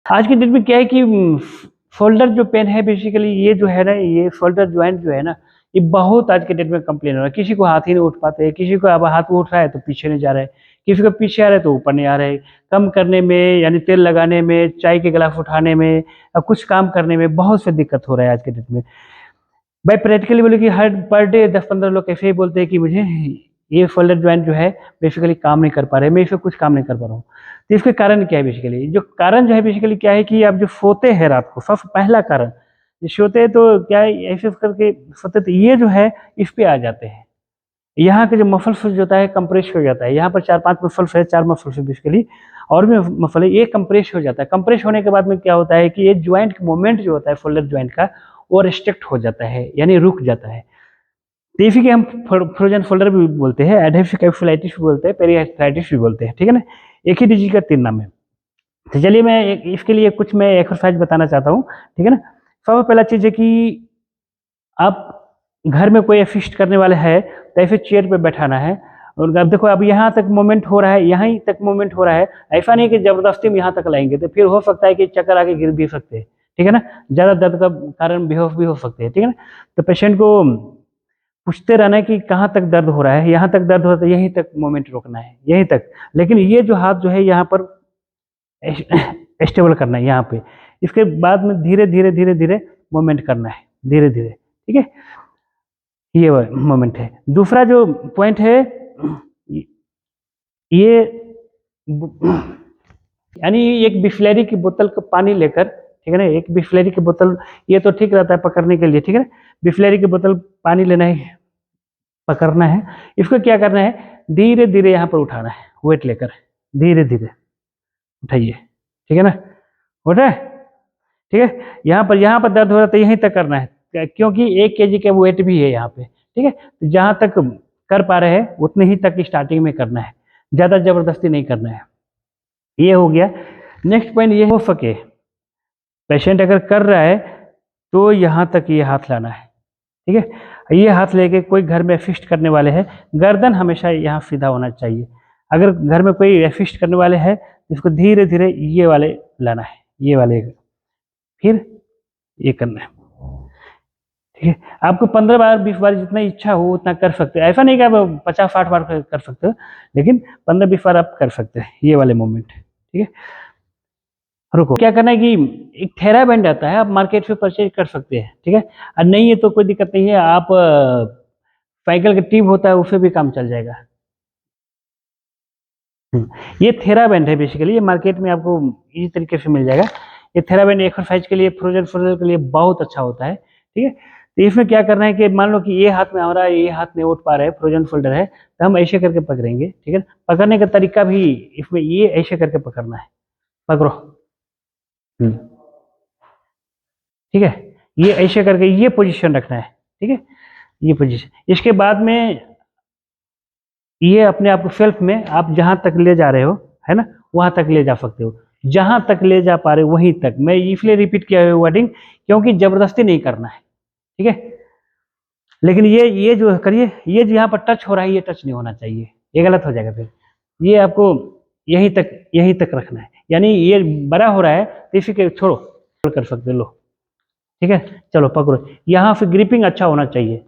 आज के डेट में क्या है कि शोल्डर जो पेन है बेसिकली ये जो है ना, ये शोल्डर ज्वाइंट जो है ना, ये बहुत आज के डेट में कंप्लेन हो रहा है। किसी को हाथ ही नहीं उठ पाते, किसी को अब हाथ उठ रहा है तो पीछे नहीं जा रहा है, किसी को पीछे आ रहा है तो ऊपर नहीं आ रहा है। कम करने में यानी तेल लगाने में, चाय के गिलास उठाने में, या कुछ काम करने में बहुत से दिक्कत हो रहा है आज के डेट में। भाई प्रैक्टिकली बोले कि हर पर डे 10-15 लोग ऐसे ही बोलते हैं कि मुझे ये शोल्डर ज्वाइंट जो है बेसिकली काम नहीं कर पा रहे, मैं इसमें कुछ काम नहीं कर पा रहा हूँ। तो इसके कारण क्या है बेसिकली, जो कारण जो है बेसिकली क्या है कि आप जो सोते हैं रात को, सबसे पहला कारण, जो सोते हैं तो क्या है ऐसे करके सोते तो ये जो है इस पे आ जाते हैं। यहाँ के जो मसल्स जो होता है कंप्रेस हो जाता है, यहाँ पर 4-5 मसल्स है, 4 मसल्स है बेसिकली, और भी मसल है, ये कंप्रेस हो जाता है। कंप्रेस होने के बाद में क्या होता है कि ये ज्वाइंट मूवमेंट जो होता है शोल्डर ज्वाइंट का, वो रिस्ट्रिक्ट हो जाता है, यानी रुक जाता है। तो इसी के हम फ्रोजन शोल्डर भी बोलते हैं, एडहेसिव कैप्सुलाइटिस भी बोलते हैं, पेरियार्थराइटिस भी बोलते हैं, ठीक है ना। एक ही डिजीज का 3 नाम है। तो चलिए मैं इसके लिए कुछ मैं एक्सरसाइज बताना चाहता हूँ, ठीक है ना। सबसे पहला चीज है कि आप घर में कोई असिस्ट करने वाले है तो ऐसे चेयर पे बैठाना है। और अब देखो अब यहाँ तक मूवमेंट हो रहा है, यहाँ तक मूवमेंट हो रहा है, ऐसा नहीं कि जबरदस्ती में यहाँ तक लाएंगे तो फिर हो सकता है कि चक्कर आके गिर भी सकते हैं, ठीक है ना। ज्यादा दर्द का कारण बेहोश भी हो सकते हैं, ठीक है ना। तो पेशेंट को पूछते रहना है कि कहाँ तक दर्द हो रहा है, यहाँ तक दर्द हो रहा है, यहीं तक मूवमेंट रोकना है, यहीं तक। लेकिन ये जो हाथ जो है यहाँ पर स्टेबल करना है यहाँ पे। इसके बाद में धीरे धीरे धीरे धीरे मूवमेंट करना है, धीरे धीरे, ठीक है। ये मोमेंट है। दूसरा जो पॉइंट है ये यानी एक बिस्लेरी की बोतल का पानी लेकर, ठीक है ना, एक बिस्लेरी की बोतल, ये तो ठीक रहता है पकड़ने के लिए, ठीक है ना। बिस्लेरी की बोतल पानी लेना है, पकड़ना है, इसको क्या करना है, धीरे धीरे यहाँ पर उठाना है, वेट लेकर धीरे धीरे उठाइए, ठीक है ना। उठा है, ठीक है। यहाँ पर दर्द हो रहा है तो यहीं तक करना है, क्योंकि 1 kg का वेट भी है यहाँ पे, ठीक है। तो जहाँ तक कर पा रहे हैं उतने ही तक स्टार्टिंग में करना है, ज़्यादा जबरदस्ती नहीं करना है। ये हो गया। नेक्स्ट पॉइंट ये हो सके पेशेंट अगर कर रहा है तो यहाँ तक ये हाथ लाना है, ठीक है। ये हाथ लेके कोई घर में असिस्ट करने वाले हैं, गर्दन हमेशा यहाँ सीधा होना चाहिए। अगर घर में कोई असिस्ट करने वाले हैं, इसको धीरे धीरे ये वाले लाना है, ये वाले, फिर ये करना है, ठीक है। आपको 15 बार 20 बार जितना इच्छा हो उतना कर सकते हैं, ऐसा नहीं कि आप 50-60 बार कर सकते हो, लेकिन 15-20 बार आप कर सकते हैं ये वाले मोमेंट, ठीक है। रुको, क्या करना है कि एक थेरा बैंड आता है, आप मार्केट से परचेज कर सकते हैं, ठीक है। और नहीं है तो कोई दिक्कत नहीं है, आप साइकिल का टिप होता है उससे भी काम चल जाएगा। ये थेरा बैंड है बेसिकली, ये मार्केट में आपको इसी तरीके से मिल जाएगा। ये थेरा बैंड एक्सरसाइज के लिए, फ्रोजन शोल्डर के लिए बहुत अच्छा होता है, ठीक है। तो इसमें क्या करना है कि मान लो कि ये हाथ में हमारा, ये हाथ में उठ पा रहे हैं, फ्रोजन शोल्डर है, तो हम ऐसे करके पकड़ेंगे, ठीक है। पकड़ने का तरीका भी इसमें ये ऐसे करके पकड़ना है, पकड़ो, ठीक है। ये ऐसे करके ये पोजीशन रखना है, ठीक है, ये पोजीशन। इसके बाद में ये अपने आप को सेल्फ में आप जहां तक ले जा रहे हो, है ना, वहां तक ले जा सकते हो, जहां तक ले जा पा रहे हो वहीं तक। मैं इसलिए रिपीट किया है वर्डिंग, क्योंकि जबरदस्ती नहीं करना है, ठीक है। लेकिन ये जो करिए, ये जो यहाँ पर टच हो रहा है ये टच नहीं होना चाहिए, ये गलत हो जाएगा फिर। ये आपको यहीं तक रखना है, यानी ये बड़ा हो रहा है तो इसी के छोड़ो, कर सकते हो, लो, ठीक है। चलो पकड़ो, यहाँ से ग्रिपिंग अच्छा होना चाहिए,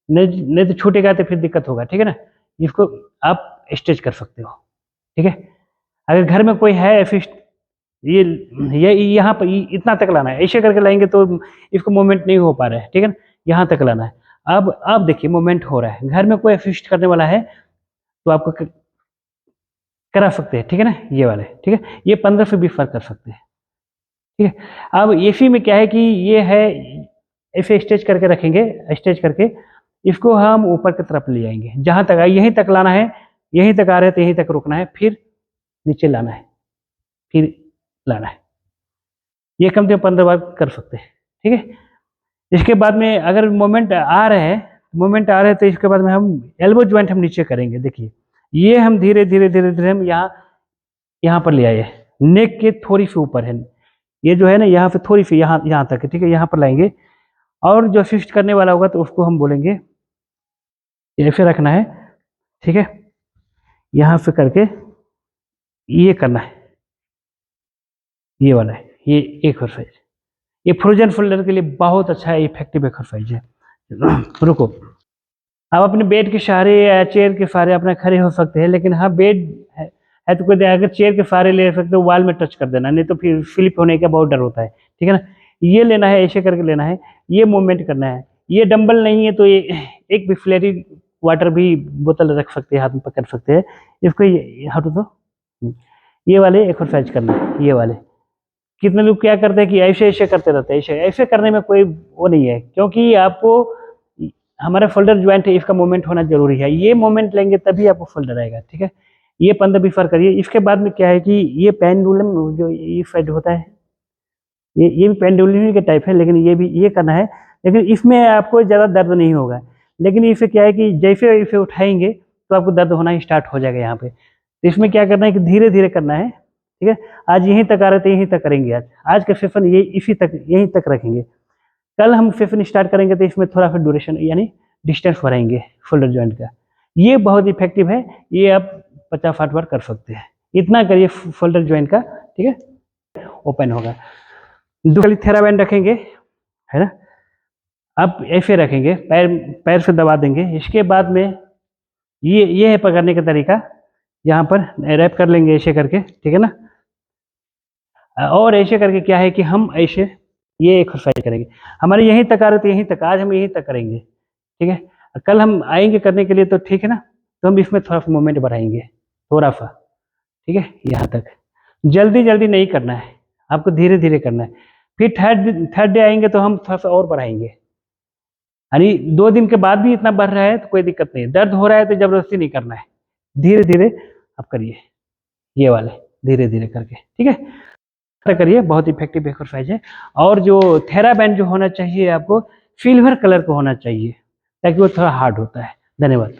नहीं तो छूटेगा तो फिर दिक्कत होगा, ठीक है ना। इसको आप स्ट्रेच कर सकते हो, ठीक है। अगर घर में कोई है असिस्ट, ये यहाँ पर इतना तक लाना है, ऐसे करके लाएंगे तो इसको मूवमेंट नहीं हो पा रहा है, ठीक है ना। यहाँ तक लाना है। अब देखिए मूवमेंट हो रहा है, घर में कोई असिस्ट करने वाला है तो आपको करा सकते हैं, ठीक है ना, ये वाले, ठीक है। ये 15 से 20 बार कर सकते हैं, ठीक है। अब एसी में क्या है कि ये है, ऐसे स्ट्रेच करके रखेंगे, स्ट्रेच करके इसको हम ऊपर की तरफ ले जाएंगे, जहां तक आए यहीं तक लाना है, यहीं तक आ रहे हैं तो यहीं तक रुकना है, फिर नीचे लाना है, फिर लाना है। ये कम से कम 15 बार कर सकते हैं, ठीक है। इसके बाद में अगर मोमेंट आ रहे हैं तो इसके बाद में हम एल्बो ज्वाइंट हम नीचे करेंगे। देखिए ये हम धीरे धीरे धीरे धीरे हम यहाँ पर ले आए, नेक के थोड़ी सी ऊपर है, ये जो है ना यहाँ पे थोड़ी सी, यहाँ तक है, ठीक है, यहाँ पर लाएंगे। और जो असिस्ट करने वाला होगा तो उसको हम बोलेंगे ऐसे रखना है, ठीक है। यहाँ से करके ये करना है, ये वाला है, ये एक एक्सरसाइज, ये फ्रोजन फोल्डर के लिए बहुत अच्छा है, इफेक्टिव एक्सरसाइज है। रुको, आप अपने बेड के सहारे या चेयर के सहारे अपना खड़े हो सकते हैं, लेकिन हाँ बेड है तो कोई अगर चेयर के सहारे ले सकते हो, वॉल में टच कर देना, नहीं तो फिर स्लिप होने का बहुत डर होता है, ठीक है ना। ये लेना है, ऐसे करके लेना है, ये मूवमेंट करना है। ये डंबल नहीं है तो ये एक बिस्लेरी वाटर भी बोतल रख सकते हैं, हाथ में पकड़ सकते हैं इसको, हटो तो ये वाले एक्सरसाइज करना है। ये वाले कितने लोग क्या करते हैं कि ऐसे ऐसे करते रहते हैं, ऐसे ऐसे करने में कोई वो नहीं है, क्योंकि आपको हमारा फोल्डर ज्वाइंट है, इसका मोमेंट होना जरूरी है। ये मोमेंट लेंगे तभी आपको फोल्डर आएगा, ठीक है। ये 15-20 बार करिए। इसके बाद में क्या है कि ये पेंडुलम जो इस साइड होता है, ये भी पेंडुलम के टाइप है, लेकिन ये भी ये करना है, लेकिन इसमें आपको ज़्यादा दर्द नहीं होगा। लेकिन इसे क्या है कि जैसे इसे उठाएंगे तो आपको दर्द होना स्टार्ट हो जाएगा यहाँ पे। तो इसमें क्या करना है कि धीरे धीरे करना है, ठीक है। आज यहीं तक आ रहे थे, यहीं तक करेंगे। आज का सेशन ये इसी तक, यहीं तक रखेंगे। कल हम सेशन स्टार्ट करेंगे तो इसमें थोड़ा सा ड्यूरेशन यानी डिस्टेंस बढ़ाएंगे शोल्डर जॉइंट का। ये बहुत इफेक्टिव है, ये आप 50-60 बार कर सकते हैं। इतना करिए शोल्डर जॉइंट का, ठीक है, ओपन होगा। दूसरी थेराबैंड रखेंगे, है ना। आप ऐसे रखेंगे, पैर पैर से दबा देंगे। इसके बाद में ये है पकड़ने का तरीका, यहाँ पर रैप कर लेंगे ऐसे करके, ठीक है ना। और ऐसे करके क्या है कि हम ऐसे ये एक्सरसाइज करेंगे। हमारे यहीं तक आ रहे थे, यहीं तक, आज हम यहीं तक करेंगे, ठीक है। कल हम आएंगे करने के लिए तो ठीक है ना, तो हम इसमें थोड़ा सा मूवमेंट बढ़ाएंगे, थोड़ा सा, ठीक है, यहाँ तक। जल्दी जल्दी नहीं करना है, आपको धीरे धीरे करना है। फिर थर्ड डे आएंगे तो हम थोड़ा सा और बढ़ाएंगे। यानी 2 दिन के बाद भी इतना बढ़ रहा है तो कोई दिक्कत नहीं है। दर्द हो रहा है तो जबरदस्ती नहीं करना है, धीरे धीरे आप करिए, ये वाले धीरे धीरे करके, ठीक है, करिए। बहुत इफेक्टिव एक्सरसाइज है। और जो थेराबैंड जो होना चाहिए आपको सिल्वर कलर का होना चाहिए, ताकि वो थोड़ा हार्ड होता है। धन्यवाद।